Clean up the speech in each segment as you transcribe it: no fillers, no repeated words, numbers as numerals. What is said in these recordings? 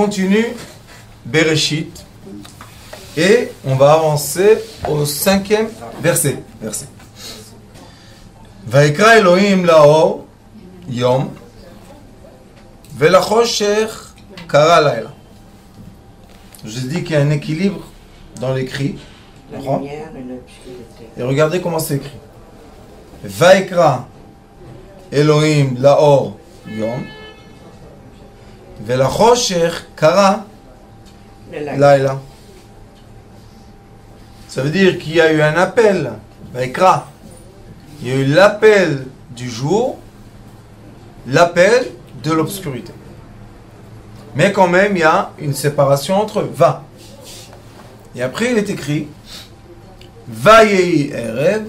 continue Bereshit et on va avancer au 5e verset. Vaikra Elohim laor yom velachoshech kara laila. Je dis qu'il y a un équilibre dans l'écrit. La lumière et l'obscurité. Et regardez comment c'est écrit. Vaikra Elohim laor yom velachoshech kara laila. Ça veut dire qu'il y a eu un appel, Vaikra. Il y a eu l'appel du jour, l'appel de l'obscurité. Mais quand même, il y a une séparation entre va. Et après, il est écrit Vayehi Erev,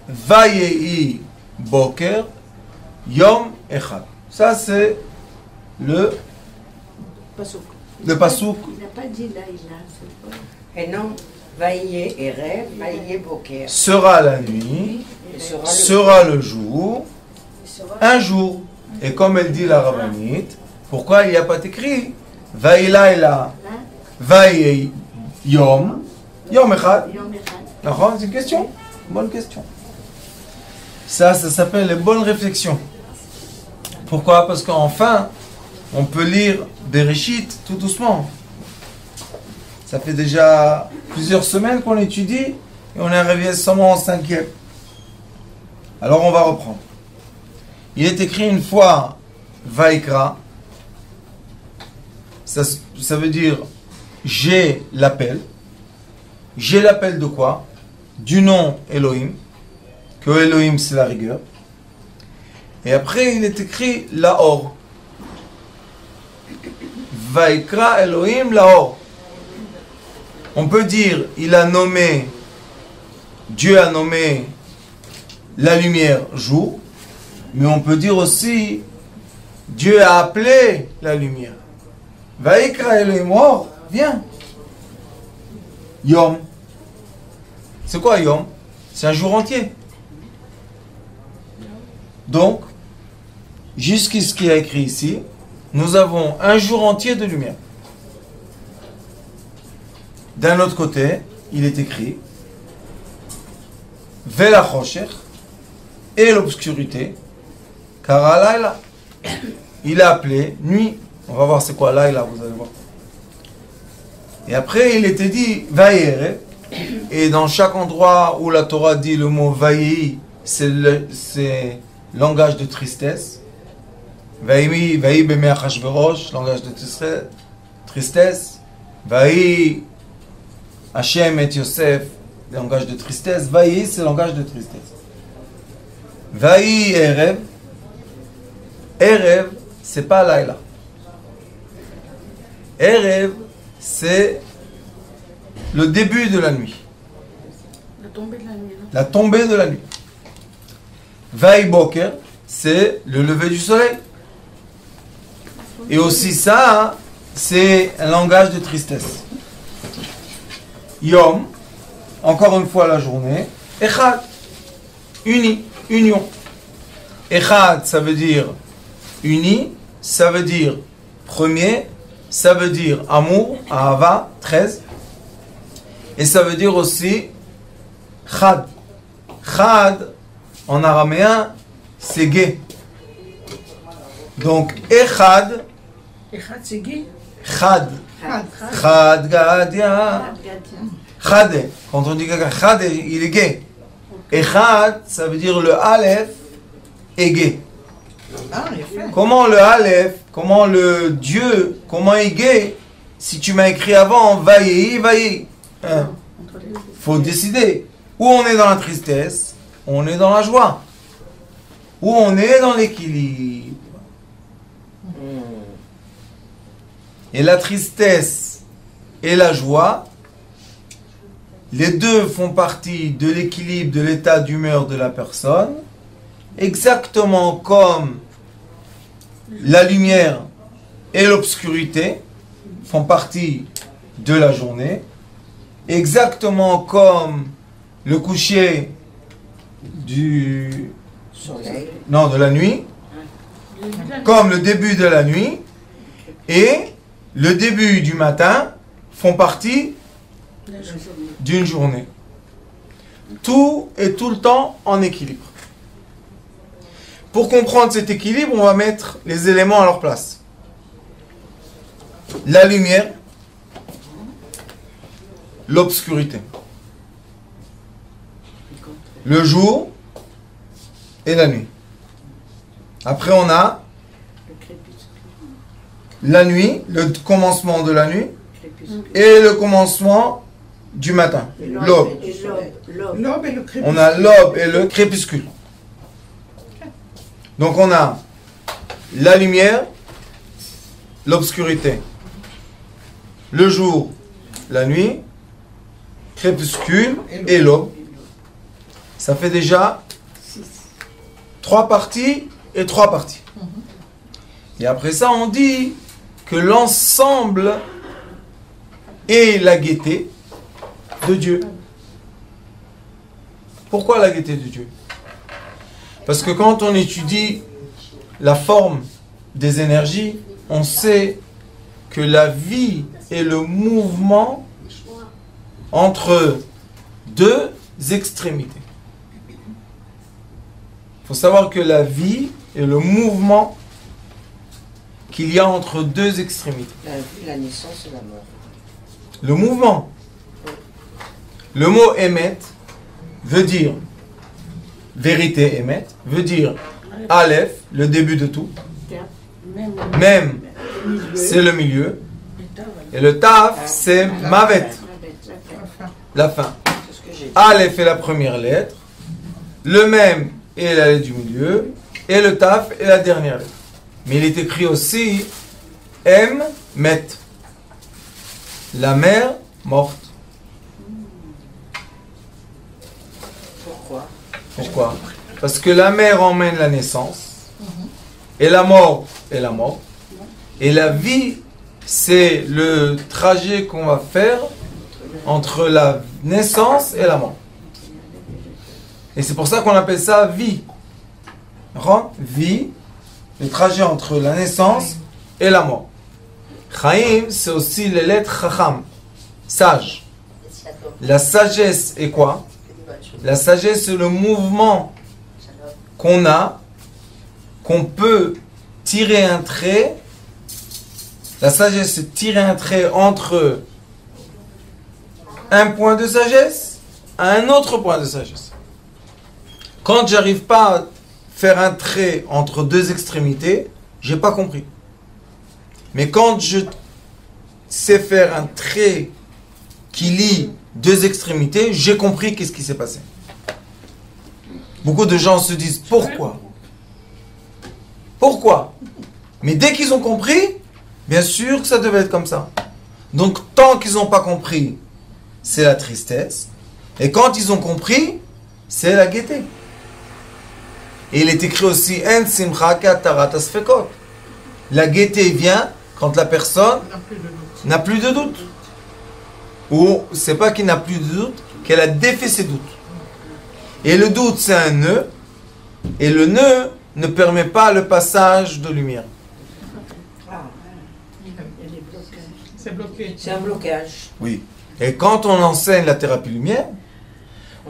Vayehi Boker, Yom Echad. Ça, c'est le pasouk. Il n'a pas dit là, c'est pas. Et non, Vaïe et rêve, Vaïe Boker. Sera la nuit, sera le jour, un jour. Et comme elle dit la rabbinite, pourquoi il n'y a pas écrit Vaïe Laila, Vaïe Yom, Yom Echad? C'est une question, bonne question. Ça s'appelle les bonnes réflexions. Pourquoi? Parce qu'enfin, on peut lire Bereshit tout doucement. Ça fait déjà plusieurs semaines qu'on étudie et on est arrivé seulement en 5e. Alors on va reprendre. Il est écrit une fois Vaikra. Ça veut dire j'ai l'appel. J'ai l'appel de quoi? Du nom Elohim. Que Elohim c'est la rigueur. Et après il est écrit Laor. Vaikra Elohim Laor. On peut dire, Dieu a nommé la lumière jour, mais on peut dire aussi, Dieu a appelé la lumière. Vaikra Elohim Or, viens. Yom. C'est quoi Yom? C'est un jour entier. Donc, jusqu'à ce qu'il y a écrit ici, nous avons un jour entier de lumière. D'un autre côté, il est écrit Velachoshech et l'obscurité, car Laila, il a appelé nuit. On va voir c'est quoi Laila, vous allez voir. Et après, il était dit Vaïere, et dans chaque endroit où la Torah dit le mot Vaïi, c'est langage de tristesse. Vaïi b'mei Achashverosh, langage de tristesse. Vaïi Hachem et Yosef, langage de tristesse. Vaï, c'est langage de tristesse. Vaï, Erev. Erev, c'est pas Laila. Erev, c'est le début de la nuit. La tombée de la nuit. La tombée de la nuit. Vaï Boker, c'est le lever du soleil. Et aussi ça, c'est un langage de tristesse. Yom, encore une fois la journée. Echad, uni, union. Echad, ça veut dire uni, ça veut dire premier, ça veut dire amour, ahava, 13. Et ça veut dire aussi chad. Chad, en araméen, c'est gay. Donc, echad. Echad, c'est gay. Chad. Chad Gadia. Chade. Quand on dit quelqu'un Chade, il est gay. Et Chad, ça veut dire le Aleph est gay. Comment le Aleph, comment le Dieu, comment il est gay? Si tu m'as écrit avant, vaillez, vaillez. Faut décider. Où on est dans la tristesse, on est dans la joie. Où on est dans l'équilibre. Et la tristesse et la joie, les deux font partie de l'équilibre, de l'état d'humeur de la personne, exactement comme la lumière et l'obscurité font partie de la journée, exactement comme le coucher du soleil, non, de la nuit, comme le début de la nuit, et le début du matin font partie d'une journée. Tout est tout le temps en équilibre. Pour comprendre cet équilibre, on va mettre les éléments à leur place. La lumière, l'obscurité. Le jour et la nuit. Après, on a la nuit, le commencement de la nuit, et le commencement du matin, l'aube. On a l'aube et le crépuscule. Donc on a la lumière, l'obscurité, le jour, la nuit, crépuscule et l'aube. Ça fait déjà 3 parties et 3 parties. Et après ça, on dit que l'ensemble est la gaieté de Dieu. Pourquoi la gaieté de Dieu? Parce que quand on étudie la forme des énergies, on sait que la vie est le mouvement entre 2 extrémités. Il faut savoir que la vie est le mouvement qu'il y a entre 2 extrémités. La vie, la naissance et la mort. Le mouvement. Le mot émet veut dire vérité, émet, veut dire Aleph, le début de tout. Même, c'est le milieu. Et le Taf, c'est Mavet, la fin. Aleph est la première lettre. Le Même est la lettre du milieu. Et le Taf est la dernière lettre. Mais il est écrit aussi M, Met. La mère morte. Pourquoi? Parce que la mère emmène la naissance, et la mort est la mort, et la vie, c'est le trajet qu'on va faire entre la naissance et la mort. Et c'est pour ça qu'on appelle ça vie. Vie, le trajet entre la naissance et la mort. Chaim, c'est aussi les lettres Chacham, sage. La sagesse est quoi? La sagesse, c'est le mouvement qu'on a, qu'on peut tirer un trait. La sagesse, c'est tirer un trait entre un point de sagesse à un autre point de sagesse. Quand j'arrive pas à faire un trait entre 2 extrémités, j'ai pas compris. Mais quand je sais faire un trait qui lie 2 extrémités, j'ai compris qu'est-ce qui s'est passé. Beaucoup de gens se disent pourquoi? Pourquoi? Mais dès qu'ils ont compris, bien sûr que ça devait être comme ça. Donc tant qu'ils n'ont pas compris, c'est la tristesse. Et quand ils ont compris, c'est la gaieté. Et il est écrit aussi En simcha katarat asfekot. La gaieté vient quand la personne n'a plus de doute. Ou c'est pas qu'il n'a plus de doute, qu'elle a défait ses doutes. Et le doute, c'est un nœud. Et le nœud ne permet pas le passage de lumière. C'est bloqué. C'est un blocage. Oui. Et quand on enseigne la thérapie lumière,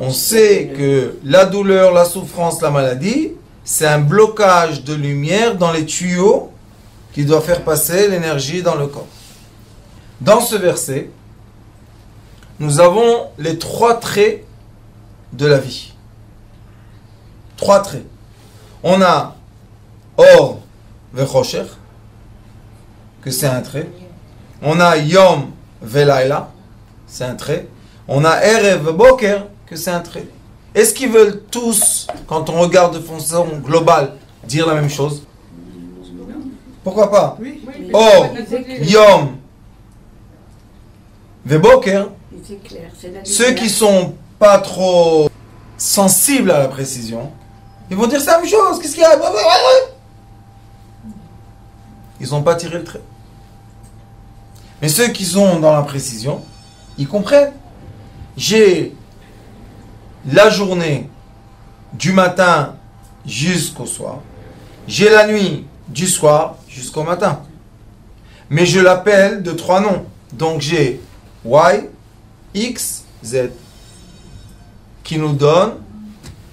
on sait que la douleur, la souffrance, la maladie, c'est un blocage de lumière dans les tuyaux qui doit faire passer l'énergie dans le corps. Dans ce verset, nous avons les 3 traits de la vie. 3 traits. On a Or Vechosher, que c'est un trait. On a Yom Velaila, c'est un trait. On a Erev Boker, que c'est un trait. Est-ce qu'ils veulent tous, quand on regarde de façon globale, dire la même chose? Pourquoi pas? Or, Yom Veboker, ceux qui sont pas trop sensibles à la précision, ils vont dire c'est la même chose. Qu'est-ce qu'il y a? Ils n'ont pas tiré le trait. Mais ceux qui sont dans la précision, ils comprennent. J'ai la journée du matin jusqu'au soir. J'ai la nuit du soir jusqu'au matin. Mais je l'appelle de 3 noms. Donc j'ai Y, X, Z. Qui nous donne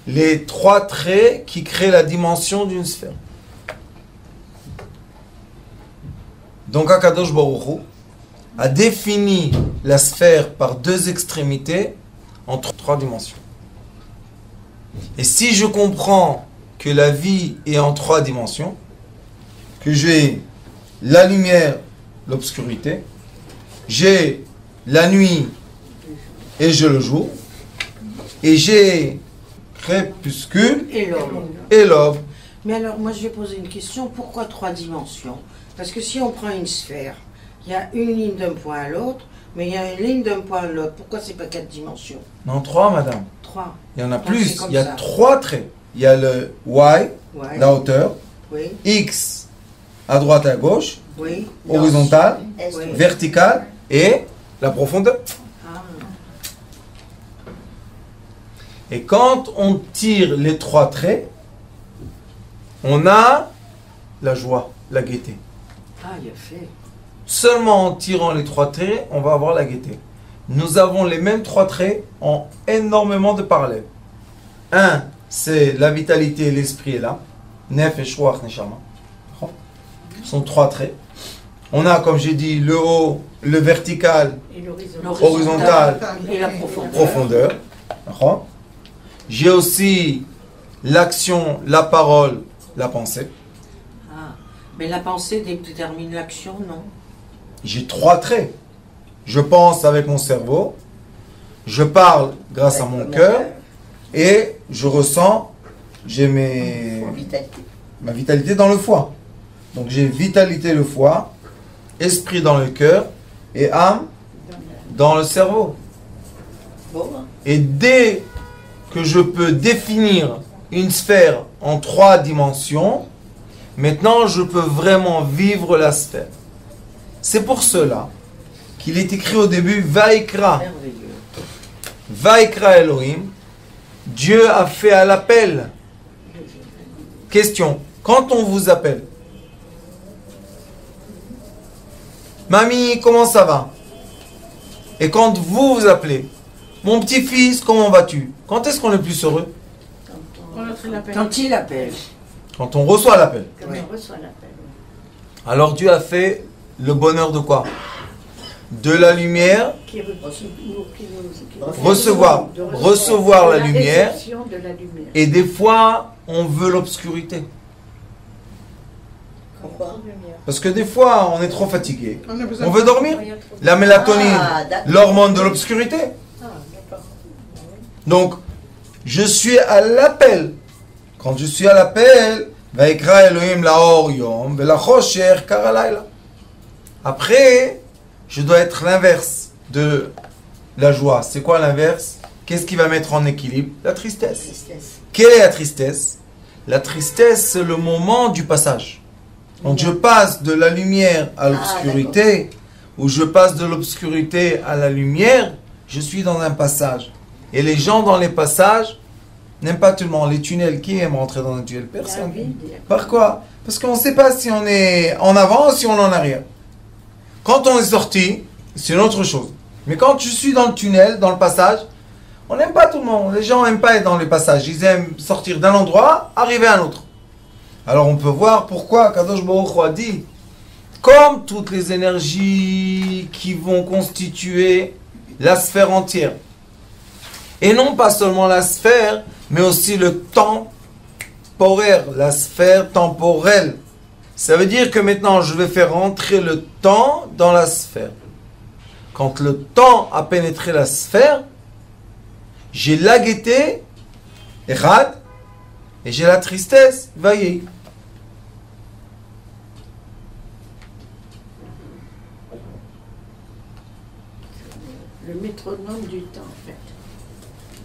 les 3 traits qui créent la dimension d'une sphère. Donc Akadosh Baruch Hu a défini la sphère par 2 extrémités en 3 dimensions. Et si je comprends que la vie est en 3 dimensions, que j'ai la lumière, l'obscurité, j'ai la nuit et j'ai le jour, et j'ai crépuscule et l'aube. Mais alors, moi je vais poser une question, pourquoi 3 dimensions? Parce que si on prend une sphère, il y a une ligne d'un point à l'autre, mais il y a une ligne d'un point à l'autre. Pourquoi c'est pas 4 dimensions? Non, 3, madame. 3. Il y en a Donc, plus. Il y a ça. 3 traits. Il y a le Y, la hauteur, oui. X à droite et à gauche, Oui. horizontale, Oui. verticale et la profondeur. Ah. Et quand on tire les 3 traits, on a la joie, la gaieté. Ah, il a fait. Seulement en tirant les 3 traits, on va avoir la gaieté. Nous avons les mêmes 3 traits en énormément de parallèles. Un, c'est la vitalité et l'esprit est là. Nef et Shruach Neshama. Ce sont 3 traits. On a, comme j'ai dit, le haut, le vertical, Et horizontal Et la profondeur. J'ai aussi l'action, la parole, la pensée. Ah. Mais la pensée détermine l'action, non? J'ai 3 traits. Je pense avec mon cerveau, je parle grâce à mon cœur et je ressens, j'ai ma vitalité dans le foie. Donc j'ai vitalité le foie, esprit dans le cœur et âme dans le cerveau. Et dès que je peux définir une sphère en 3 dimensions, maintenant je peux vraiment vivre la sphère. C'est pour cela qu'il est écrit au début Vaikra. Vaikra Elohim. Dieu a fait à l'appel. Question. Quand on vous appelle, Mamie, comment ça va? Et quand vous vous appelez, mon petit-fils, comment vas-tu? Quand est-ce qu'on est plus heureux? Quand il appelle. Quand on reçoit l'appel. Quand on reçoit l'appel. Alors Dieu a fait le bonheur de quoi? De la lumière, recevoir la lumière, De la lumière. et des fois on veut l'obscurité. Parce que des fois on est trop fatigué, on veut dormir. La mélatonine, l'hormone de l'obscurité. Donc je suis à l'appel. Quand je suis à l'appel, Vaikra Elohim laor yom velachosher kara layla. Après, je dois être l'inverse de la joie. C'est quoi l'inverse? Qu'est-ce qui va mettre en équilibre? La tristesse. Quelle est la tristesse? La tristesse, c'est le moment du passage. Donc je passe de la lumière à l'obscurité, ou je passe de l'obscurité à la lumière, je suis dans un passage. Et les gens dans les passages n'aiment pas tout le monde. Les tunnels, qui aime rentrer dans un tunnel? Personne. Par quoi? Parce qu'on ne sait pas si on est en avant ou si on est en arrière. Quand on est sorti, c'est une autre chose. Mais quand je suis dans le tunnel, dans le passage, on n'aime pas tout le monde. Les gens n'aiment pas être dans les passages. Ils aiment sortir d'un endroit, arriver à un autre. Alors on peut voir pourquoi Kadosh Baruch Hu a dit, comme toutes les énergies qui vont constituer la sphère entière. Et non pas seulement la sphère, mais aussi le temps temporaire, la sphère temporelle. Ça veut dire que maintenant, je vais faire rentrer le temps dans la sphère. Quand le temps a pénétré la sphère, j'ai la gaieté, Erad, et j'ai la tristesse, Vaillé. Le métronome du temps, en fait.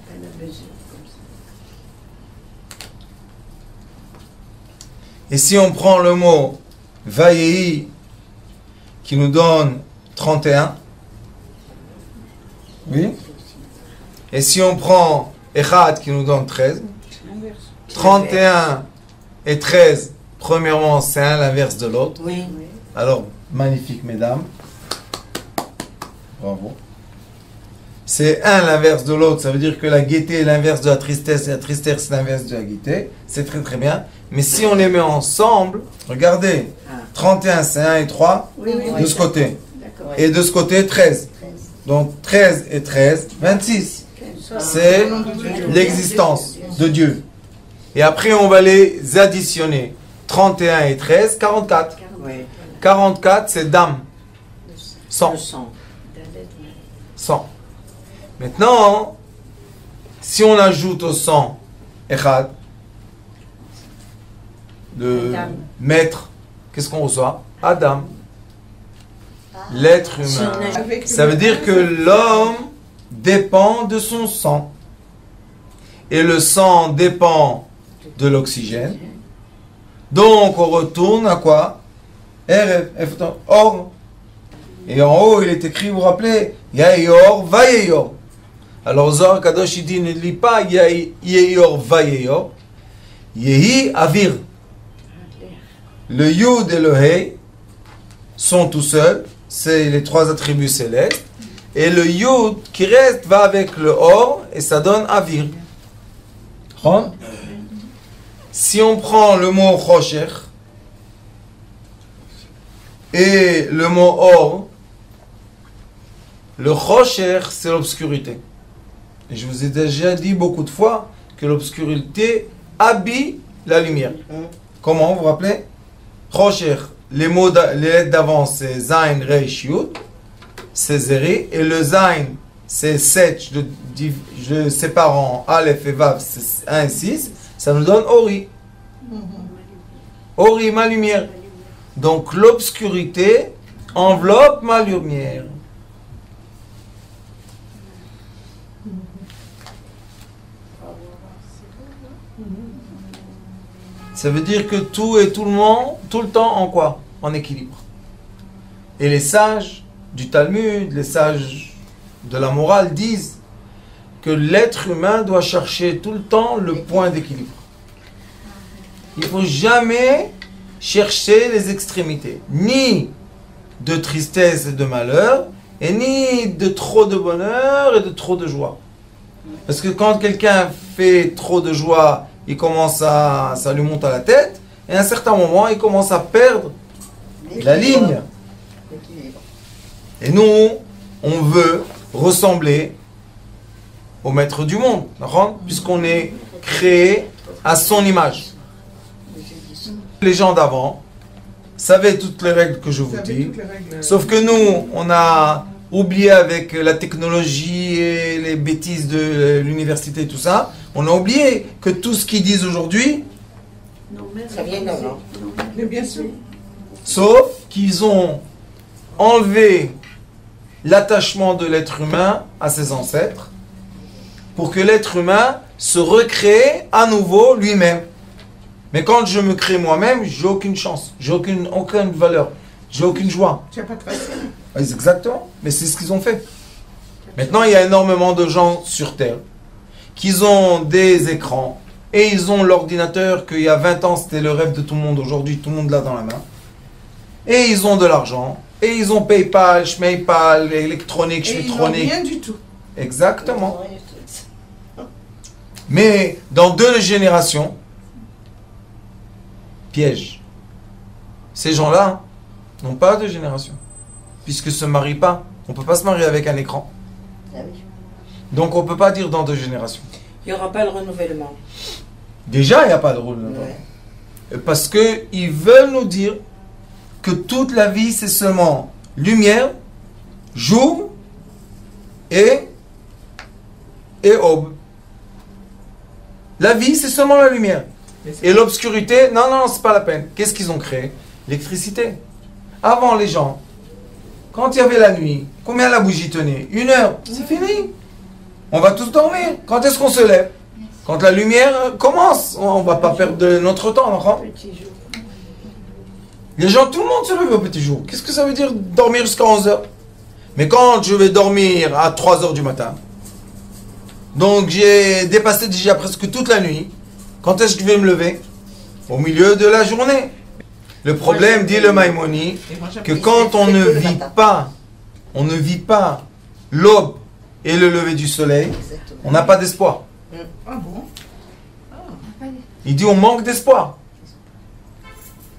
À la mesure, comme ça. Et si on prend le mot Vaillé, qui nous donne 31, oui. Et si on prend Echad, qui nous donne 13, 31 et 13, premièrement, c'est un l'inverse de l'autre. Oui. Alors, Magnifique, mesdames. Bravo. C'est un l'inverse de l'autre. Ça veut dire que la gaieté est l'inverse de la tristesse et la tristesse c'est l'inverse de la gaieté. C'est très très bien. Mais si on les met ensemble, regardez. 31, c'est 1 et 3 de ce côté. Et de ce côté, 13. Donc 13 et 13, 26. C'est l'existence de Dieu. Et après, on va les additionner. 31 et 13, 44. 44, c'est dam. 100. 100. Maintenant, si on ajoute au 100 Echad, le maître, qu'est-ce qu'on reçoit? Adam. L'être humain. Ça veut dire que l'homme dépend de son sang. Et le sang dépend de l'oxygène. Donc on retourne à quoi? Or. Et en haut il est écrit, vous vous rappelez, Yayor, Vayeyor. Alors Zohar Kadosh il dit, ne lis pas Yayor, Vayeyor. Yehi Avir. Le Yud et le Hei sont tout seuls, c'est les trois attributs célestes. Et le Yud qui reste va avec le Or et ça donne Avir. Si on prend le mot Chosher et le mot Or, le Chosher c'est l'obscurité. Et je vous ai déjà dit beaucoup de fois que l'obscurité habille la lumière. Comment, vous vous rappelez? Chosher, les lettres d'avant c'est Zain, Reish, Yud, c'est Zeri, et le Zain c'est 7, je le sépare en Aleph et Vav, c'est 1 et 6, ça nous donne Ori. Ori, ma lumière. Donc l'obscurité enveloppe ma lumière. Ça veut dire que tout et tout le monde, tout le temps en quoi? En équilibre. Et les sages du Talmud, les sages de la morale disent que l'être humain doit chercher tout le temps le point d'équilibre. Il ne faut jamais chercher les extrémités, ni de tristesse et de malheur, et ni de trop de bonheur et de trop de joie. Parce que quand quelqu'un fait trop de joie, ça lui monte à la tête, et à un certain moment, il commence à perdre la ligne. Et nous, on veut ressembler au maître du monde, puisqu'on est créé à son image. Les gens d'avant savaient toutes les règles que je vous dis, sauf que nous, on a oublié avec la technologie et les bêtises de l'université et tout ça, on a oublié que tout ce qu'ils disent aujourd'hui, ça vient d'avant. Mais bien sûr. Sauf qu'ils ont enlevé l'attachement de l'être humain à ses ancêtres pour que l'être humain se recrée à nouveau lui-même. Mais quand je me crée moi-même, j'ai aucune chance, j'ai aucune valeur, j'ai aucune joie. Tu n'as pas de facile. Exactement, mais c'est ce qu'ils ont fait. Maintenant, il y a énormément de gens sur Terre qui ont des écrans et ils ont l'ordinateur qu'il y a 20 ans, c'était le rêve de tout le monde. Aujourd'hui, tout le monde l'a dans la main. Et ils ont de l'argent. Et ils ont PayPal, Schmaypal, électronique, Schmitronique. Rien du tout. Exactement. Mais dans 2 générations, piège. Ces gens-là n'ont pas de génération. Puisqu'ils ne se marient pas. On ne peut pas se marier avec un écran. Donc on ne peut pas dire dans 2 générations. Il n'y aura pas le renouvellement. Déjà, il n'y a pas de renouvellement. Ouais. Parce qu'ils veulent nous dire que toute la vie, c'est seulement lumière, jour et aube. La vie, c'est seulement la lumière. Et l'obscurité, non, c'est pas la peine. Qu'est-ce qu'ils ont créé? L'électricité. Avant, les gens, quand il y avait la nuit, combien la bougie tenait? 1 heure, c'est fini. On va tous dormir. Quand est-ce qu'on se lève? Quand la lumière commence. On ne va pas perdre de notre temps, non? Les gens, tout le monde se lève au petit jour. Qu'est-ce que ça veut dire dormir jusqu'à 11 heures? Mais quand je vais dormir à 3 heures du matin, donc j'ai dépassé déjà presque toute la nuit, quand est-ce que je vais me lever? Au milieu de la journée. Le problème, dit le Maïmoni, que quand on ne vit pas l'aube et le lever du soleil, on n'a pas d'espoir. Ah bon? Il dit on manque d'espoir.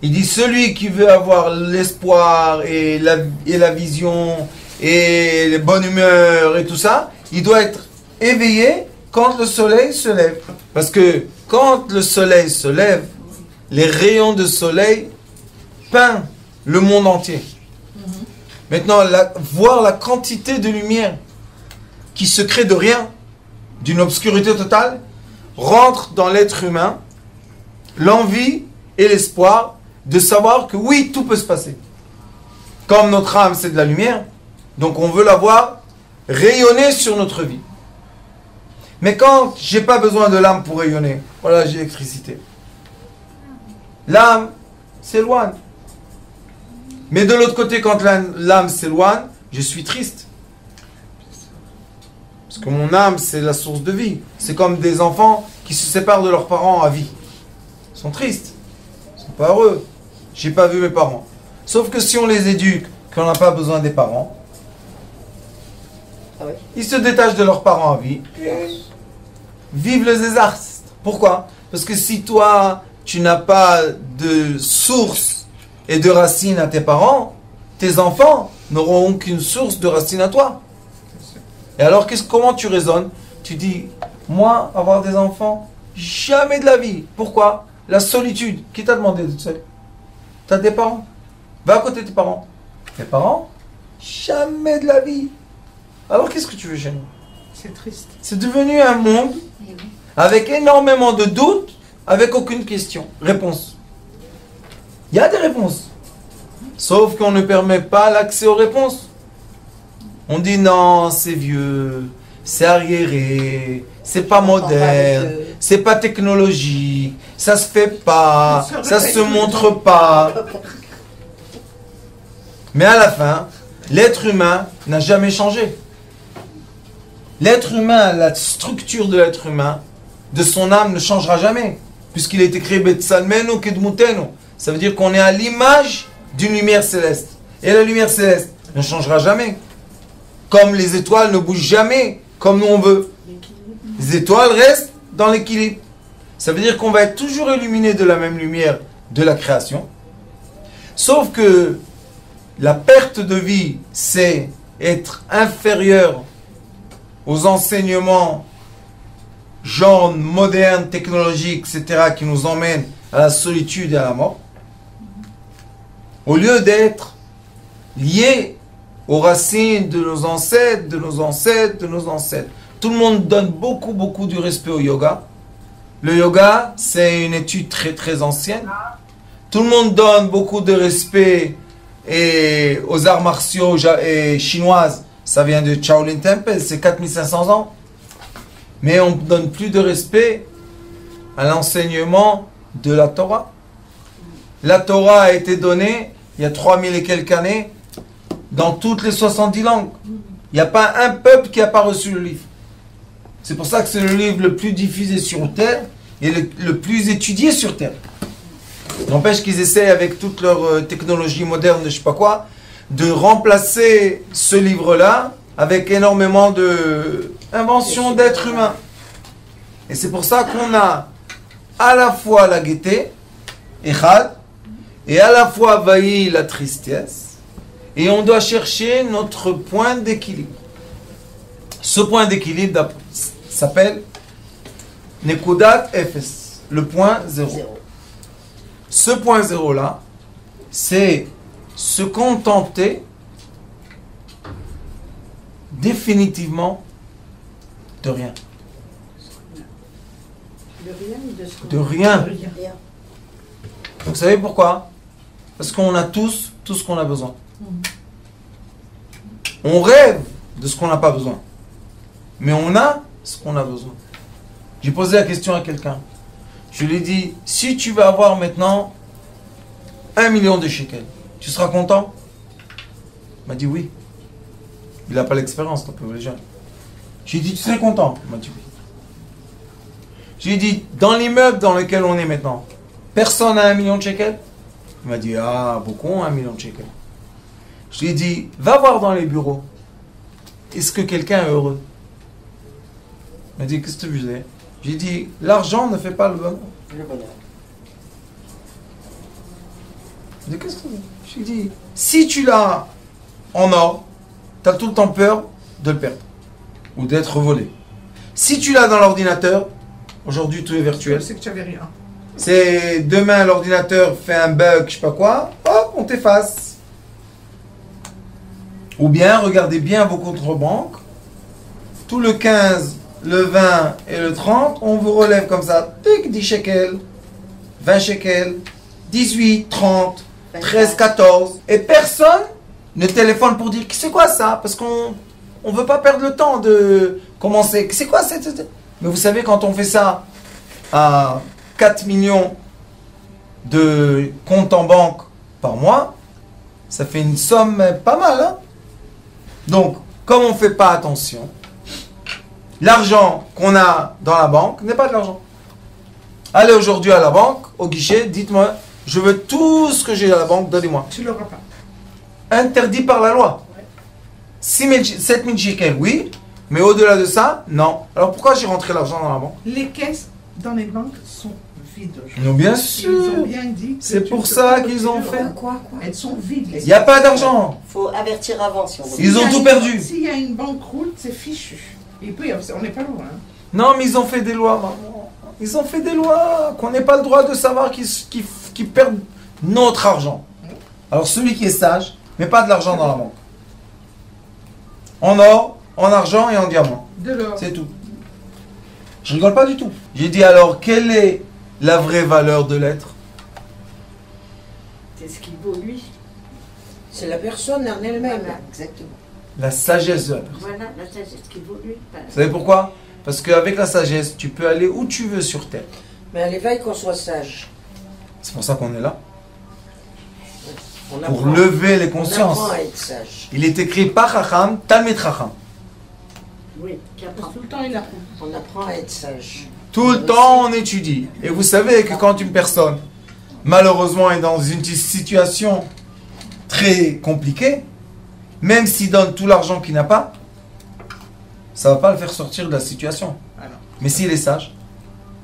Il dit celui qui veut avoir l'espoir et la vision et la bonne humeur et tout ça, il doit être éveillé quand le soleil se lève. Parce que quand le soleil se lève, les rayons de soleil peignent le monde entier. Maintenant, voir la quantité de lumière qui se crée de rien, d'une obscurité totale, rentre dans l'être humain l'envie et l'espoir de savoir que oui, tout peut se passer. Comme notre âme, c'est de la lumière, donc on veut la voir rayonner sur notre vie. Mais quand j'ai pas besoin de l'âme pour rayonner, voilà, j'ai l'électricité. L'âme s'éloigne. Mais de l'autre côté, quand l'âme s'éloigne, je suis triste. Parce que mon âme, c'est la source de vie. C'est comme des enfants qui se séparent de leurs parents à vie. Ils sont tristes. Ils sont pas heureux. J'ai pas vu mes parents. Sauf que si on les éduque, qu'on n'a pas besoin des parents, ils se détachent de leurs parents à vie. Vive le désastre. Pourquoi? Parce que si toi, tu n'as pas de source et de racines à tes parents, tes enfants n'auront aucune source de racines à toi. Et alors, comment tu raisonnes? Tu dis, moi, avoir des enfants, jamais de la vie. Pourquoi? La solitude. Qui t'a demandé d'être seul? T'as des parents. Va à côté de tes parents. Tes parents, jamais de la vie. Alors, qu'est-ce que tu veux chez nous? C'est triste. C'est devenu un monde avec énormément de doutes, avec aucune question. Réponse. Il y a des réponses. Sauf qu'on ne permet pas l'accès aux réponses. On dit non, c'est vieux, c'est arriéré, c'est pas moderne, c'est pas technologique, ça se fait pas, ça se montre pas. Mais à la fin, l'être humain n'a jamais changé. L'être humain, la structure de l'être humain, de son âme ne changera jamais. Puisqu'il a été créé Betsalmenu Kedmutenu. Ça veut dire qu'on est à l'image d'une lumière céleste. Et la lumière céleste ne changera jamais. Comme les étoiles ne bougent jamais comme nous on veut. Les étoiles restent dans l'équilibre. Ça veut dire qu'on va être toujours illuminé de la même lumière de la création. Sauf que la perte de vie, c'est être inférieur aux enseignements genre modernes, technologiques, etc., qui nous emmènent à la solitude et à la mort. Au lieu d'être liés aux racines de nos ancêtres, de nos ancêtres, de nos ancêtres. Tout le monde donne beaucoup du respect au yoga. Le yoga, c'est une étude très ancienne. Tout le monde donne beaucoup de respect aux arts martiaux chinoises. Ça vient de Shaolin Temple, c'est 4500 ans. Mais on ne donne plus de respect à l'enseignement de la Torah. La Torah a été donnée il y a 3000 et quelques années dans toutes les 70 langues. Il n'y a pas un peuple qui n'a pas reçu le livre. C'est pour ça que c'est le livre le plus diffusé sur Terre et le plus étudié sur Terre. N'empêche qu'ils essayent avec toute leur technologie moderne, je ne sais pas quoi, de remplacer ce livre-là avec énormément d'inventions d'êtres humains. Et c'est pour ça qu'on a à la fois la gaieté, Echad, et à la fois Vaï, la tristesse, et on doit chercher notre point d'équilibre. Ce point d'équilibre s'appelle Nekudat Efes, le point zéro. Ce point zéro là, c'est se contenter définitivement de rien. De rien. Vous savez pourquoi? Parce qu'on a tous tout ce qu'on a besoin. On rêve de ce qu'on n'a pas besoin. Mais on a ce qu'on a besoin. J'ai posé la question à quelqu'un. Je lui ai dit, si tu vas avoir maintenant 1 million de shekels, tu seras content? Il m'a dit oui. Il n'a pas l'expérience, un peu les jeunes. J'ai dit, tu serais content? Il m'a dit oui. J'ai dit, dans l'immeuble dans lequel on est maintenant, personne n'a 1 million de shekels? Il m'a dit, ah, beaucoup, 1 million de shekels. Je lui ai dit, va voir dans les bureaux. Est-ce que quelqu'un est heureux? Il m'a dit, qu'est-ce que tu faisais? J'ai dit, l'argent ne fait pas le bonheur. Le bonheur. Il m'a dit, qu'est-ce que tu veux? Je lui ai dit, si tu l'as en or, tu as tout le temps peur de le perdre ou d'être volé. Si tu l'as dans l'ordinateur, aujourd'hui tout est virtuel. C'est que tu n'avais rien. C'est demain l'ordinateur fait un bug, je sais pas quoi, hop, on t'efface. Ou bien, regardez bien vos comptes banques. Tout le 15, le 20 et le 30, on vous relève comme ça. Tic, 10 shekels, 20 shekels, 18, 30, 13, 14. Et personne ne téléphone pour dire c'est quoi ça? Parce qu'on ne veut pas perdre le temps de commencer. C'est quoi cette... Mais vous savez, quand on fait ça à 4 millions de comptes en banque par mois, ça fait une somme pas mal. Hein? Donc, comme on ne fait pas attention, l'argent qu'on a dans la banque n'est pas de l'argent. Allez aujourd'hui à la banque, au guichet, dites-moi, je veux tout ce que j'ai à la banque, donnez-moi. Tu ne l'auras pas. Interdit par la loi. 6 000, 7 000 shekels, oui, mais au-delà de ça, non. Alors pourquoi j'ai rentré l'argent dans la banque? Les caisses dans les banques sont vides. Non, bien Ils sûr. ont bien dit. que C'est tu pour ne peux ça pas qu'ils ont retirer. fait. Quoi? Elles sont vides. Les Il n'y a pas d'argent. Il faut avertir avant si on veut. Ils ont tout perdu. S'il y a une banqueroute, c'est fichu. Et puis, on n'est pas loin. Hein. Non, mais ils ont fait des lois, maman. Ils ont fait des lois qu'on n'ait pas le droit de savoir qu'ils perdent notre argent. Alors celui qui est sage, met pas de l'argent dans la banque. En or, en argent et en diamant. De l'or. C'est tout. Je rigole pas du tout. J'ai dit alors, quelle est la vraie valeur de l'être? C'est ce qu'il vaut lui. C'est la personne en elle-même. Voilà, exactement. La sagesse de la personne. Voilà, là, c'est ce qu'il vaut lui. Vous savez pourquoi? Parce qu'avec la sagesse, tu peux aller où tu veux sur terre. Mais à l'éveil qu'on soit sage. C'est pour ça qu'on est là. On Pour apprend- lever les on consciences. apprend à être sage. Il est écrit par Chacham, Talmid Chacham. Oui, qui apprend. Tout le temps, il apprend. On apprend à être sage. Tout le temps, on étudie. Et vous savez que quand une personne, malheureusement, est dans une situation très compliquée, même s'il donne tout l'argent qu'il n'a pas, ça ne va pas le faire sortir de la situation. Alors, Mais s'il est sage,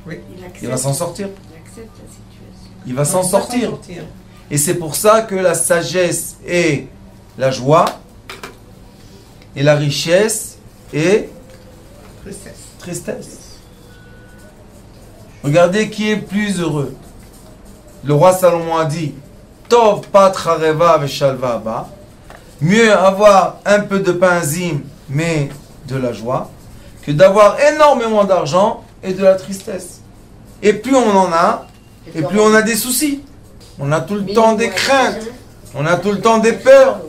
Il accepte, il va s'en sortir. il accepte la situation. Il va s'en il va sortir. Et c'est pour ça que la sagesse est la joie, et la richesse est Tristesse. tristesse. Regardez qui est plus heureux. Le roi Salomon a dit Tov patra reva veshalva ba. Mieux avoir un peu de pain zim, mais de la joie, que d'avoir énormément d'argent et de la tristesse. Et plus on en a, et plus on a des soucis. On a tout le temps des craintes. On a tout le temps des peurs.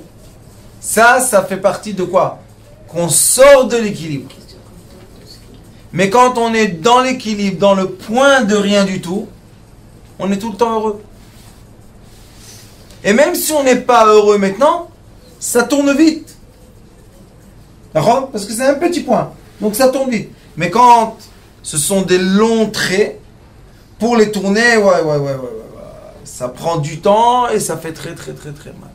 Ça fait partie de quoi? Qu'on sort de l'équilibre. Mais quand on est dans l'équilibre, dans le point de rien du tout, on est tout le temps heureux. Et même si on n'est pas heureux maintenant, ça tourne vite. D'accord? Parce que c'est un petit point. Donc ça tourne vite. Mais quand ce sont des longs traits, pour les tourner, ouais. Ça prend du temps et ça fait très mal.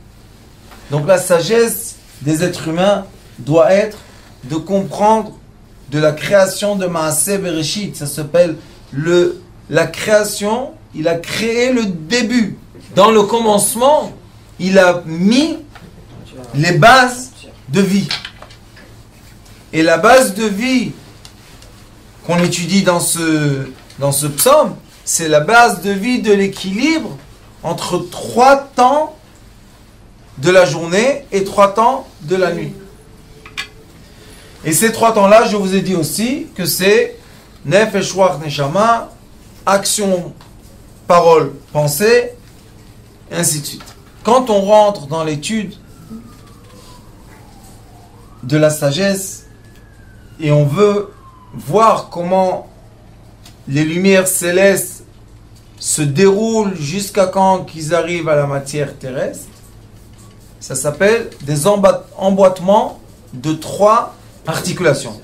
Donc la sagesse des êtres humains doit être de comprendre de la création de Maaseh Bereshit. Ça s'appelle la création. Il a créé le début. Dans le commencement, il a mis les bases de vie. Et la base de vie qu'on étudie dans ce psaume, c'est la base de vie de l'équilibre entre 3 temps de la journée et 3 temps de la nuit. Et ces 3 temps-là, je vous ai dit aussi que c'est Nefesh, Ruach, Neshama, action, parole, pensée, et ainsi de suite. Quand on rentre dans l'étude de la sagesse et on veut voir comment les lumières célestes se déroulent jusqu'à quand qu'ils arrivent à la matière terrestre, ça s'appelle des emboîtements de 3 articulations.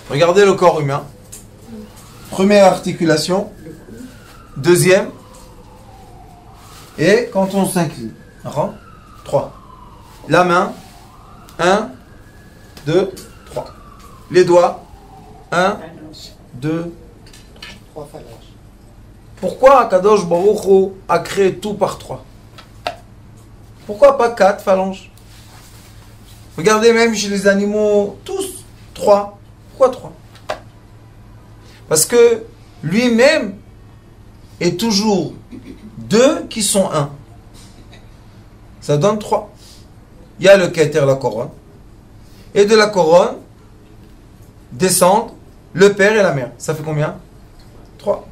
Regardez le corps humain. Première articulation. Deuxième. Et quand on s'incline, 3. La main, 1, 2, 3. Les doigts, 1, 2, 3 phalanges. Pourquoi Akadosh Baruch Hu a créé tout par 3? Pourquoi pas 4 phalanges? Regardez même chez les animaux, tous 3. Pourquoi 3? Parce que lui-même est toujours 2 qui sont 1. Ça donne 3. Il y a le Keter, la couronne. Et de la couronne descendent le père et la mère. Ça fait combien? 3.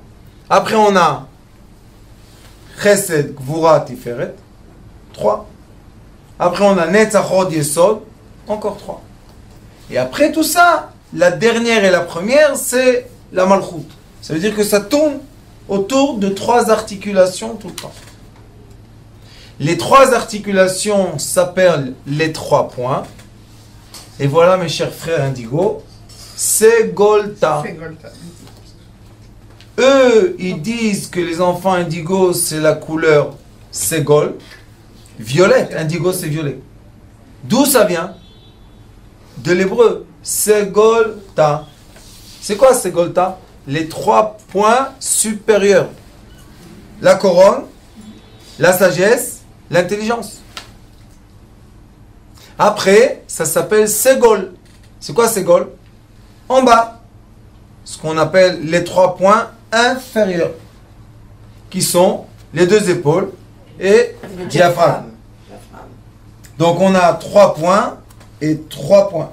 Après on a Chesed, Gvura, Tiferet. 3. Après on a Netzachot, Yesod. Encore 3. Et après tout ça, la dernière et la première, c'est la Malchut. Ça veut dire que ça tourne autour de 3 articulations tout le temps. Les 3 articulations s'appellent les 3 points. Et voilà, mes chers frères indigo, c'est Golta. Eux, ils disent que les enfants indigo, c'est la couleur Ségol. Violette, indigo, c'est violet. D'où ça vient? De l'hébreu. Ségolta. C'est quoi Ségolta? Les 3 points supérieurs. La couronne, la sagesse, l'intelligence. Après, ça s'appelle Ségol. C'est quoi Ségol? En bas. Ce qu'on appelle les 3 points inférieurs. Qui sont les 2 épaules et le diaphragme. Donc on a 3 points et 3 points.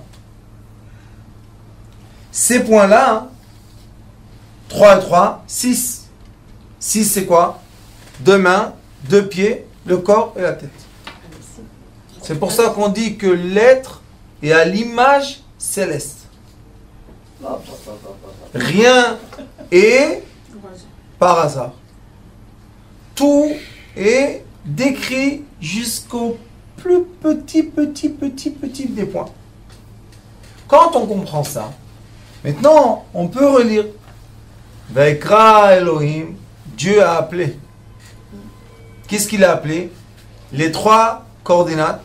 Ces points-là, 3 et 3, 6. 6 c'est quoi? 2 mains, 2 pieds, le corps et la tête. C'est pour ça qu'on dit que l'être est à l'image céleste. Rien est par hasard. Tout est décrit jusqu'au plus petit des points. Quand on comprend ça, maintenant on peut relire. Vaikra Elohim, Dieu a appelé. Qu'est-ce qu'il a appelé? Les 3 coordonnates,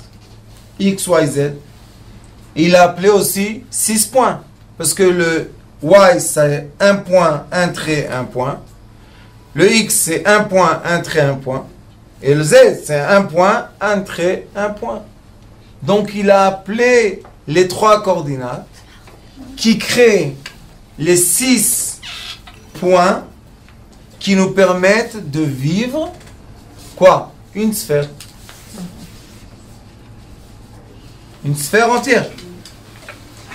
X, Y, Z. Il a appelé aussi 6 points. Parce que le Y, c'est 1 point, 1 trait, 1 point. Le X, c'est 1 point, 1 trait, 1 point. Et le Z, c'est 1 point, 1 trait, 1 point. Donc il a appelé les 3 coordonnates qui créent les 6 points qui nous permettent de vivre quoi? Une sphère. Une sphère entière.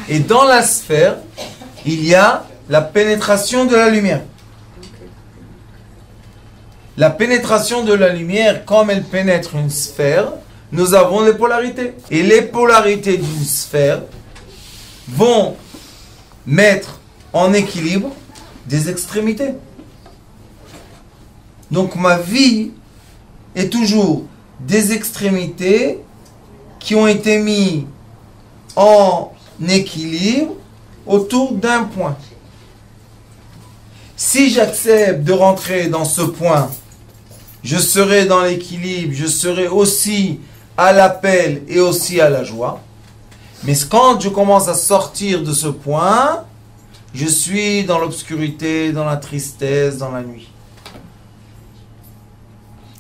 Et dans la sphère, il y a la pénétration de la lumière. La pénétration de la lumière, comme elle pénètre une sphère, nous avons les polarités. Et les polarités d'une sphère vont mettre en équilibre des extrémités. Donc ma vie est toujours des extrémités qui ont été mises en équilibre autour d'un point. Si j'accepte de rentrer dans ce point, je serai dans l'équilibre, je serai aussi à l'appel et aussi à la joie. Mais quand je commence à sortir de ce point, je suis dans l'obscurité, dans la tristesse, dans la nuit.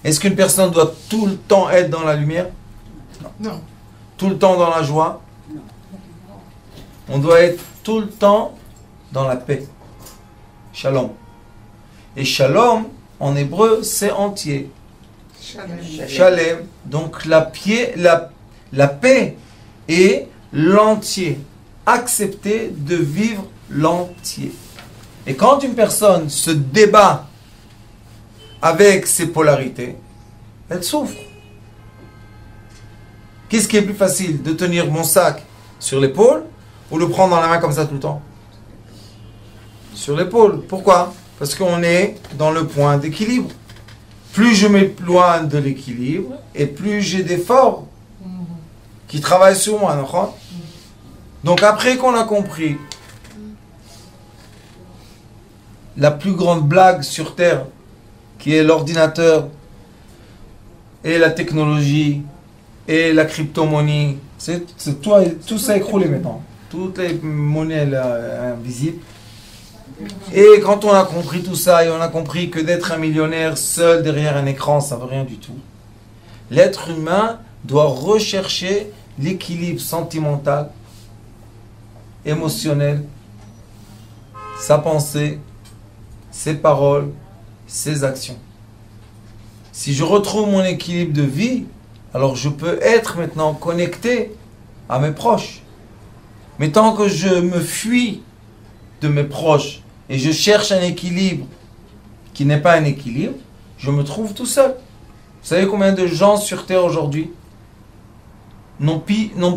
Est-ce qu'une personne doit tout le temps être dans la lumière? Non. Tout le temps dans la joie? Non. On doit être tout le temps dans la paix. Shalom. Et shalom, en hébreu, c'est entier. Shalem. Donc la paix est l'entier. Accepter de vivre l'entier. Et quand une personne se débat avec ses polarités, elle souffre. Qu'est-ce qui est plus facile? De tenir mon sac sur l'épaule ou le prendre dans la main comme ça tout le temps? Sur l'épaule. Pourquoi? Parce qu'on est dans le point d'équilibre. Plus je m'éloigne de l'équilibre et plus j'ai d'efforts qui travaillent sur moi. Donc après qu'on a compris la plus grande blague sur Terre, qui est l'ordinateur, et la technologie, et la crypto-monnaie. Tout ça écroulé maintenant. Toutes les monnaies là, invisibles. Et quand on a compris tout ça, et on a compris que d'être un millionnaire seul derrière un écran, ça ne veut rien du tout. L'être humain doit rechercher l'équilibre sentimental, émotionnel, sa pensée, ses paroles, ses actions. Si je retrouve mon équilibre de vie, alors je peux être maintenant connecté à mes proches. Mais tant que je me fuis de mes proches et je cherche un équilibre qui n'est pas un équilibre, je me trouve tout seul. Vous savez combien de gens sur Terre aujourd'hui n'ont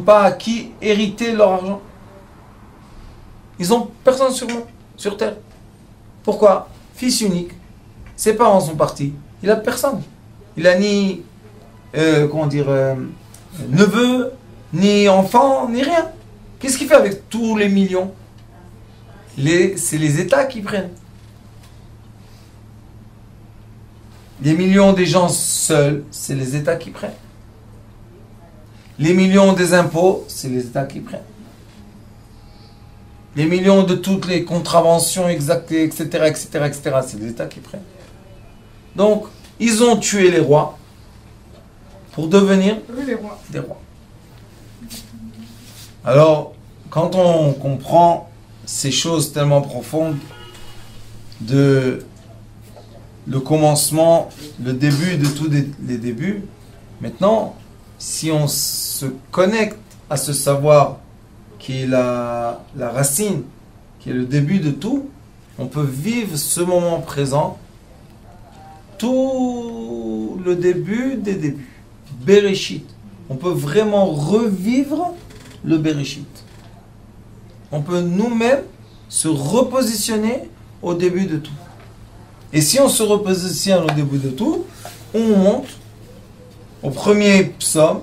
pas à qui hériter leur argent? Ils n'ont personne sur Terre. Pourquoi? Fils unique. Ses parents sont partis. Il n'a personne. Il n'a ni neveu, ni enfant, ni rien. Qu'est-ce qu'il fait avec tous les millions? C'est les États qui prennent. Les millions des gens seuls, c'est les États qui prennent. Les millions des impôts, c'est les États qui prennent. Les millions de toutes les contraventions exactées, etc., c'est les États qui prennent. Donc, ils ont tué les rois pour devenir des rois. Alors, quand on comprend ces choses tellement profondes de le commencement, le début de tous les débuts, maintenant, si on se connecte à ce savoir qui est la racine, qui est le début de tout, on peut vivre ce moment présent, tout le début des débuts. Bereshit. On peut vraiment revivre le Bereshit. On peut nous-mêmes se repositionner au début de tout. Et si on se repositionne au début de tout, on monte au premier psaume,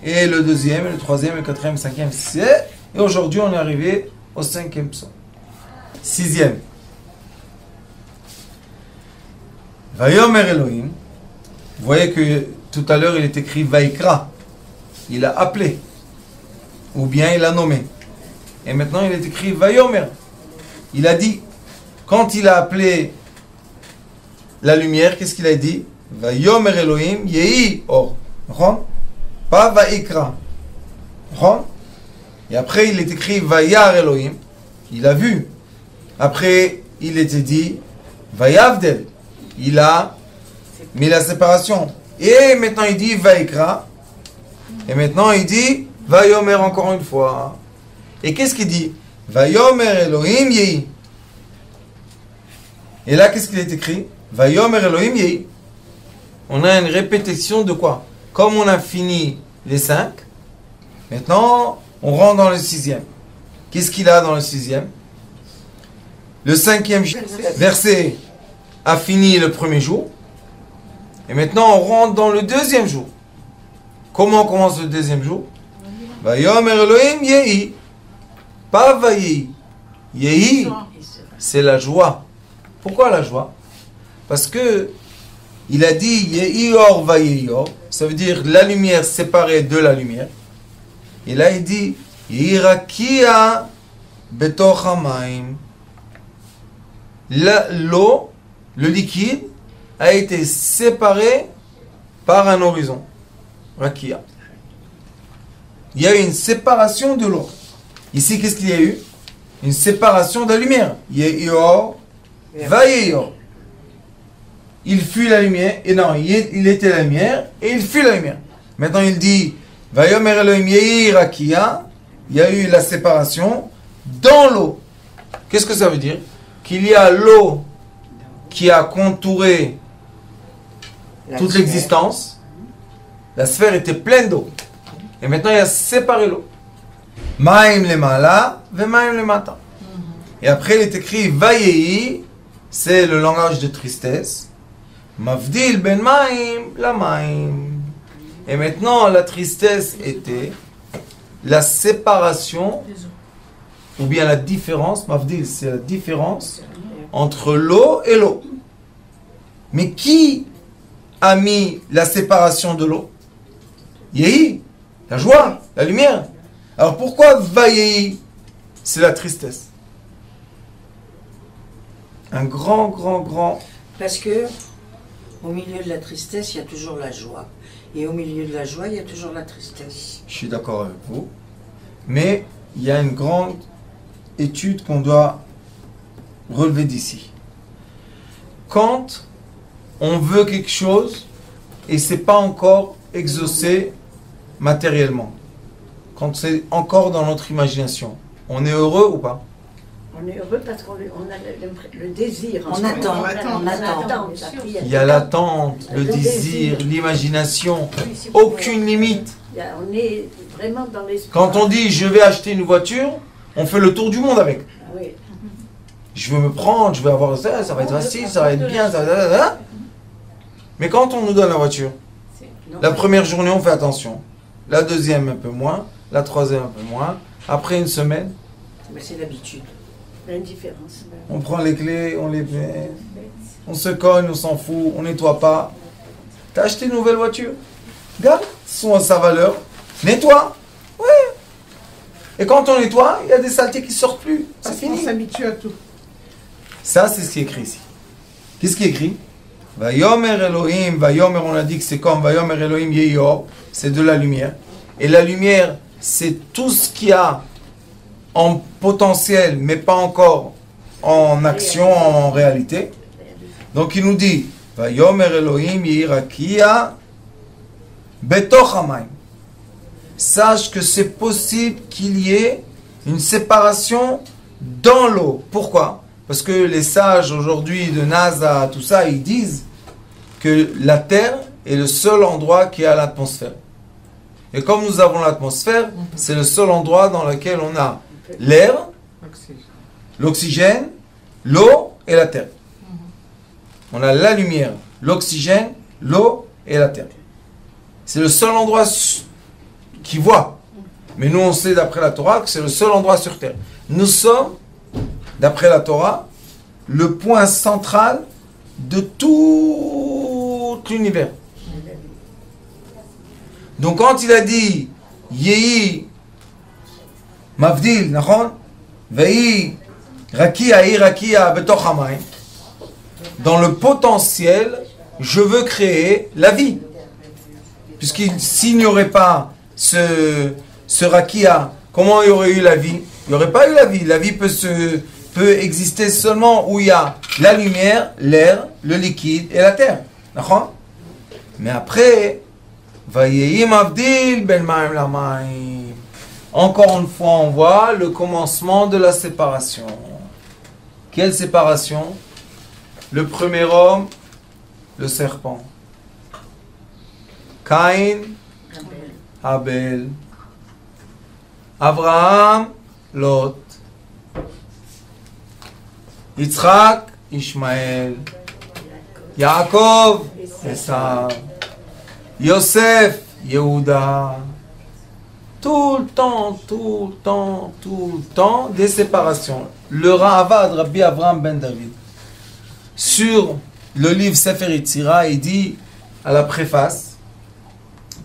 et le deuxième, et le troisième, et le quatrième, le cinquième, le sixième. Et aujourd'hui, on est arrivé au cinquième psaume. Sixième. Vayomer Elohim. Vous voyez que tout à l'heure, il est écrit Vaikra. Il a appelé. Ou bien il a nommé. Et maintenant, il est écrit Vayomer. Il a dit. Quand il a appelé la lumière, qu'est-ce qu'il a dit? Vayomer Elohim Yehi Or. Pas Vaikra. Et après, il est écrit Vayar Elohim. Il a vu. Après, il était dit Vayavdel. Il a mis la séparation. Et maintenant, il dit Vaikra. Et maintenant, il dit Vayomer encore une fois. Et qu'est-ce qu'il dit? Vayomer Elohim Yehi. Et là, qu'est-ce qu'il est écrit? Vayomer Elohim Yehi. On a une répétition de quoi? Comme on a fini les 5, maintenant, on rentre dans le 6e. Qu'est-ce qu'il a dans le 6e? Le 5e verset a fini le premier jour. Et maintenant, on rentre dans le 2e jour. Comment commence le 2e jour? Vayomer Elohim Yehi. Pas Vayehi. Yehi, c'est la joie. Pourquoi la joie? Parce que il a dit Yehi Or Vayehi Or. Ça veut dire la lumière séparée de la lumière. Et là, il dit Yehi Rakia Betoch Hamayim. L'eau, le liquide, a été séparé par un horizon. Rakia. Il y a eu une séparation de l'eau. Ici, qu'est-ce qu'il y a eu? Une séparation de la lumière. Yehi Or Vayehi Or. Il fut la lumière, et non, il était la lumière, et il fut la lumière. Maintenant, il dit Vayomer Elohim Yehi Rakia. Il y a eu la séparation dans l'eau. Qu'est-ce que ça veut dire? Qu'il y a l'eau qui a contouré toute l'existence. La sphère était pleine d'eau. Et maintenant, il a séparé l'eau. Maim lemala, vemaim lemata. Et après, il est écrit Vayehi, c'est le langage de tristesse. Mavdil ben maim la maim. Et maintenant, la tristesse était la séparation, ou bien la différence. Mavdil, c'est la différence entre l'eau et l'eau. Mais qui a mis la séparation de l'eau? Yehi, la joie, la lumière. Alors pourquoi Vayehi? C'est la tristesse. Un grand. Parce que au milieu de la tristesse, il y a toujours la joie. Et au milieu de la joie, il y a toujours la tristesse. Je suis d'accord avec vous. Mais il y a une grande étude qu'on doit relever d'ici. Quand on veut quelque chose et c'est pas encore exaucé matériellement, quand c'est encore dans notre imagination, on est heureux ou pas? On est heureux parce qu'on a le désir. On attend. Il y a l'attente, le désir, l'imagination, aucune limite. On est vraiment dans l'esprit. Quand on dit je vais acheter une voiture, on fait le tour du monde avec. Oui. Je veux me prendre, je veux avoir ça, ça va être facile, ça va être bien, ça. Mais quand on nous donne la voiture, la première journée on fait attention, la deuxième un peu moins, la troisième un peu moins, après une semaine, Mais c'est l'habitude. L'indifférence. on prend les clés, on les met, on se cogne, on s'en fout, on nettoie pas. T'as acheté une nouvelle voiture? Garde sa valeur, nettoie. Ouais. Et quand on nettoie, il y a des saletés qui sortent plus. C'est Parce qu'on fini. s'habitue à tout. Ça, c'est ce qui est écrit ici. Qu'est-ce qui est écrit? Vayomer Elohim, Vayomer, on a dit que c'est comme Vayomer Elohim Yeyor, c'est de la lumière. Et la lumière, c'est tout ce qu'il y a en potentiel, mais pas encore en action, en réalité. Donc il nous dit, Vayomer Elohim Yirakia Betoch Hamayim. Sache que c'est possible qu'il y ait une séparation dans l'eau. Pourquoi? Parce que les sages aujourd'hui de NASA, tout ça, ils disent que la Terre est le seul endroit qui a l'atmosphère. Et comme nous avons l'atmosphère, c'est le seul endroit dans lequel on a l'air, l'oxygène, l'eau et la terre. On a la lumière, l'oxygène, l'eau et la terre. C'est le seul endroit qui voit. Mais nous, on sait d'après la Torah que c'est le seul endroit sur terre. Nous sommes, d'après la Torah, le point central de tout l'univers. Donc quand il a dit Yehi Mavdil, Nachon, Vehi Rakia Betoch Hamayim, dans le potentiel, je veux créer la vie. Puisque s'il n'y aurait pas ce Rakia, comment il y aurait eu la vie? Il n'y aurait pas eu la vie. La vie peut exister seulement où il y a la lumière, l'air, le liquide et la terre. D'accord? Mais après, Vayehi Mavdil ben Maim la Maim. Encore une fois, on voit le commencement de la séparation. Quelle séparation? Le premier homme, le serpent. Caïn, Abel. Abraham, Lot. Yitzhak, Ishmaël. Yaakov, Esav. Yosef, Yehuda. Tout le temps, des séparations. Le Ravad, Rabbi Abraham ben David, sur le livre Sefer Yetzira, il dit à la préface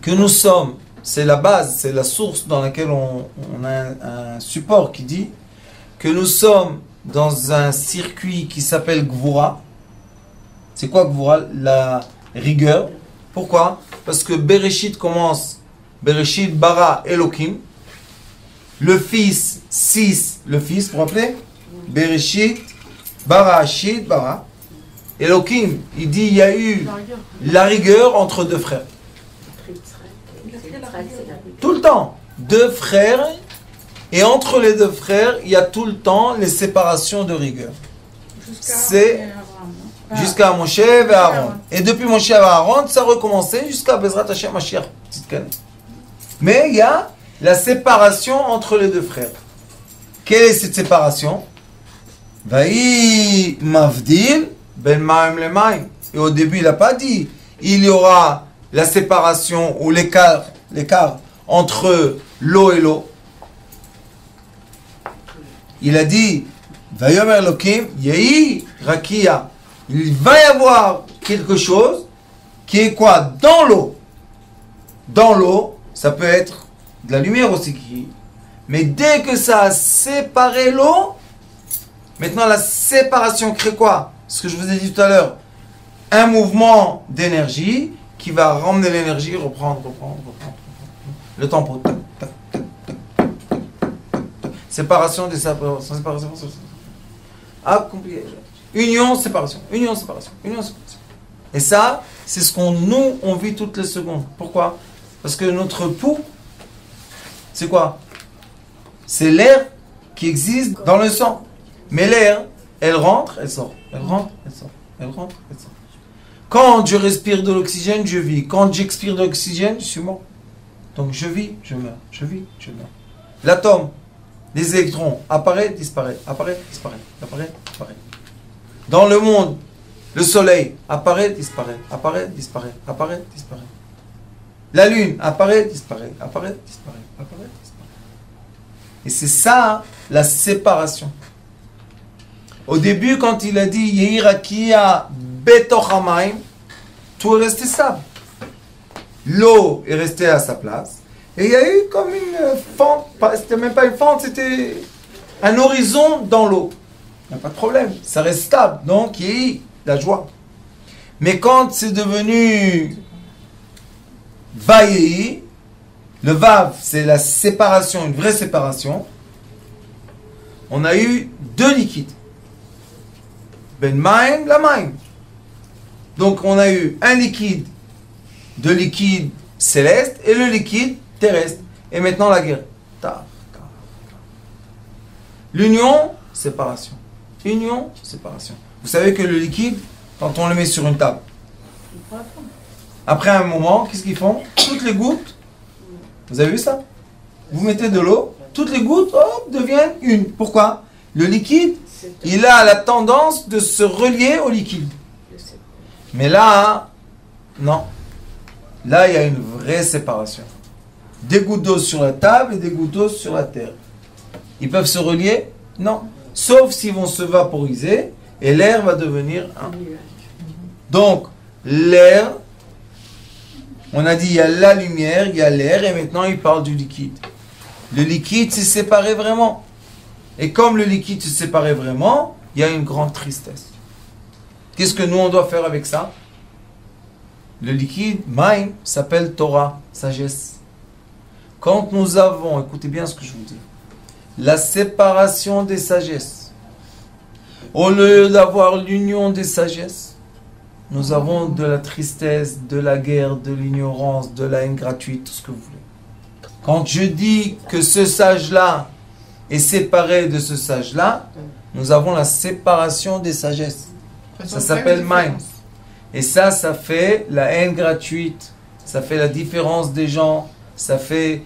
que nous sommes, c'est la base, c'est la source dans laquelle on a un support qui dit que nous sommes dans un circuit qui s'appelle Gvura. C'est quoi Gvura? La rigueur. Pourquoi? Parce que Bereshit commence, Bereshit bara Elohim, le fils, 6, le fils, vous vous rappelez? Bereshit bara Shit bara Elohim, il dit il y a eu la rigueur entre deux frères. Tout le temps, deux frères, et entre les deux frères, il y a tout le temps les séparations de rigueur. C'est jusqu'à Moshe et Aaron. Et depuis Moshe et Aaron, ça a recommencé jusqu'à Bezrat Hashem Mashiach. Mais il y a la séparation entre les deux frères. Quelle est cette séparation? Vaï Mavdil ben Maim le Maim. Et au début, il n'a pas dit il y aura la séparation ou l'écart entre l'eau et l'eau. Il a dit Vayomer Elohim Yehi Rakia. Il va y avoir quelque chose qui est quoi? Dans l'eau. Dans l'eau, ça peut être de la lumière aussi qui... Mais dès que ça a séparé l'eau, maintenant la séparation crée quoi? Ce que je vous ai dit tout à l'heure. Un mouvement d'énergie qui va ramener l'énergie, reprendre. Le tempo. Séparation des séparations. Accompli. Union, séparation. Union, séparation. Union, séparation. Et ça, c'est ce on vit toutes les secondes. Pourquoi? Parce que notre pouls, c'est quoi? C'est l'air qui existe dans le sang. Mais l'air, elle rentre, elle sort. Elle rentre, elle sort. Elle rentre, elle sort. Quand je respire de l'oxygène, je vis. Quand j'expire de l'oxygène, je suis mort. Donc je vis, je meurs. Je vis, je meurs. L'atome, les électrons, apparaît, disparaît. Apparaît, disparaît. Apparaît, disparaît. Dans le monde, le soleil apparaît, disparaît. Apparaît, disparaît. Apparaît, disparaît. La lune apparaît, disparaît. Apparaît, disparaît. Apparaît, disparaît. Et c'est ça, la séparation. Au début, quand il a dit Yehirakia Betochamaim, tout est resté stable. L'eau est restée à sa place. Et il y a eu comme une fente, c'était même pas une fente, c'était un horizon dans l'eau. Il n'y a pas de problème, ça reste stable. Donc, il y a eu la joie. Mais quand c'est devenu Vayehi, le Vav, c'est la séparation, une vraie séparation, on a eu deux liquides. Ben Maim, la Maim. Donc on a eu un liquide, de liquide céleste et le liquide terrestre. Et maintenant la guerre. L'union, séparation. Union, séparation. Vous savez que le liquide, quand on le met sur une table, après un moment, qu'est-ce qu'ils font? Toutes les gouttes, vous avez vu ça? Vous mettez de l'eau, toutes les gouttes, hop, deviennent une. Pourquoi? Le liquide, il a la tendance de se relier au liquide. Mais là, non. Là, il y a une vraie séparation. Des gouttes d'eau sur la table et des gouttes d'eau sur la terre. Ils peuvent se relier? Non. Sauf s'ils vont se vaporiser et l'air va devenir un. Donc, l'air, on a dit il y a la lumière, il y a l'air et maintenant il parle du liquide. Le liquide s'est séparé vraiment. Et comme le liquide se séparait vraiment, il y a une grande tristesse. Qu'est-ce que nous on doit faire avec ça? Le liquide, Maïm, s'appelle Torah, sagesse. Quand nous avons, écoutez bien ce que je vous dis, la séparation des sagesses, au lieu d'avoir l'union des sagesses, nous avons de la tristesse, de la guerre, de l'ignorance, de la haine gratuite, tout ce que vous voulez. Quand je dis que ce sage-là est séparé de ce sage-là, nous avons la séparation des sagesses. Ça s'appelle Maïm. Et ça fait la haine gratuite. Ça fait la différence des gens. Ça fait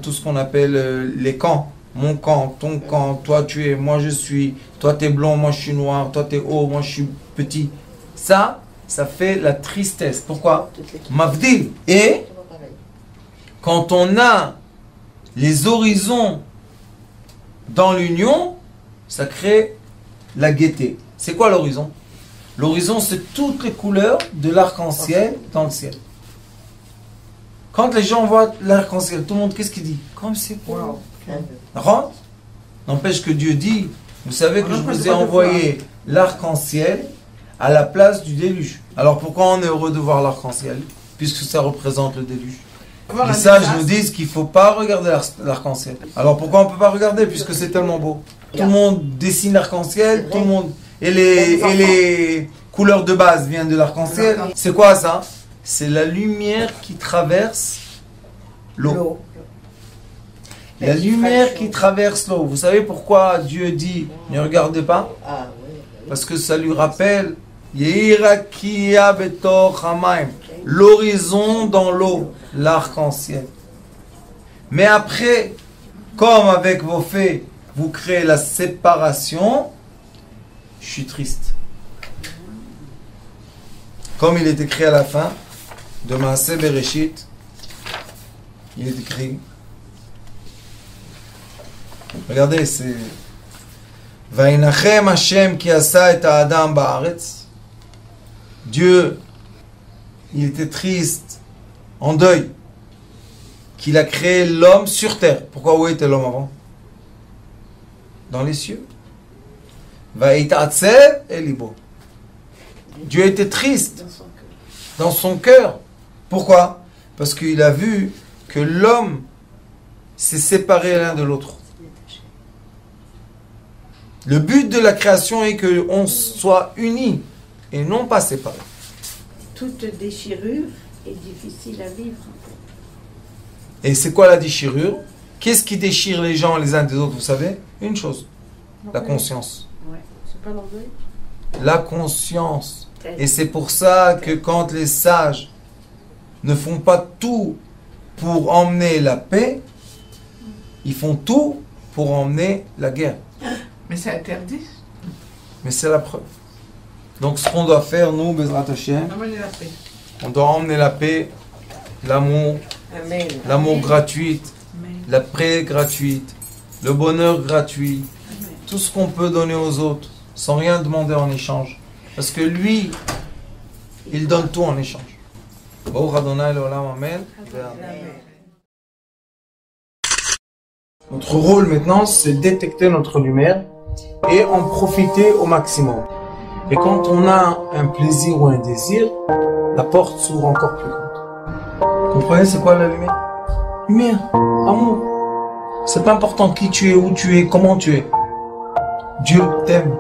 tout ce qu'on appelle les camps. Mon camp, ton camp, toi tu es, moi je suis, toi tu es blond, moi je suis noir, toi tu es haut, moi je suis petit. Ça fait la tristesse. Pourquoi? Mavdil. Et quand on a les horizons dans l'union, ça crée la gaieté. C'est quoi l'horizon? L'horizon, c'est toutes les couleurs de l'arc-en-ciel dans le ciel. Quand les gens voient l'arc-en-ciel, tout le monde, qu'est-ce qu'il dit? Comme c'est beau. N'empêche que Dieu dit, vous savez que je vous ai envoyé l'arc-en-ciel à la place du déluge. Alors pourquoi on est heureux de voir l'arc-en-ciel? Puisque ça représente le déluge. Les sages nous disent qu'il ne faut pas regarder l'arc-en-ciel. Alors pourquoi on ne peut pas regarder? Puisque c'est tellement beau. Tout le monde dessine l'arc-en-ciel, tout le monde... Et les couleurs de base viennent de l'arc-en-ciel. C'est quoi ça? C'est la lumière qui traverse l'eau. La lumière qui traverse l'eau. Vous savez pourquoi Dieu dit ne regardez pas? Parce que ça lui rappelle l'horizon dans l'eau, l'arc-en-ciel. Mais après, comme avec vos faits, vous créez la séparation, je suis triste. Comme il est écrit à la fin de Maaseh Bereshit, il est écrit, regardez, c'est Vainachem Hashem ki asa et Adam ba'aretz. Dieu il était triste, en deuil, qu'il a créé l'homme sur terre. Pourquoi où était l'homme avant? Dans les cieux. Dieu était triste dans son cœur. Pourquoi? Parce qu'il a vu que l'homme s'est séparé l'un de l'autre. Le but de la création est qu'on soit unis et non pas séparés. Toute déchirure est difficile à vivre. Et c'est quoi la déchirure? Qu'est-ce qui déchire les gens les uns des autres, vous savez? Une chose, la conscience. Ouais. C'est pas l'orgueil. La conscience. Et c'est pour ça que quand les sages ne font pas tout pour emmener la paix, ils font tout pour emmener la guerre. Mais c'est interdit. Mais c'est la preuve. Donc ce qu'on doit faire, nous, Bezrat Hashem, Amener la paix. on doit emmener la paix, l'amour, Amen. l'amour gratuit, Amen. la paix gratuite, le bonheur gratuit, tout ce qu'on peut donner aux autres, sans rien demander en échange. Parce que lui, il donne tout en échange. Baruch Adonai Leolam, Amen. Notre rôle maintenant, c'est détecter notre lumière et en profiter au maximum. Et quand on a un plaisir ou un désir, la porte s'ouvre encore plus grande. Vous comprenez, c'est quoi la lumière? Lumière, amour. C'est pas important qui tu es, où tu es, comment tu es. Dieu t'aime.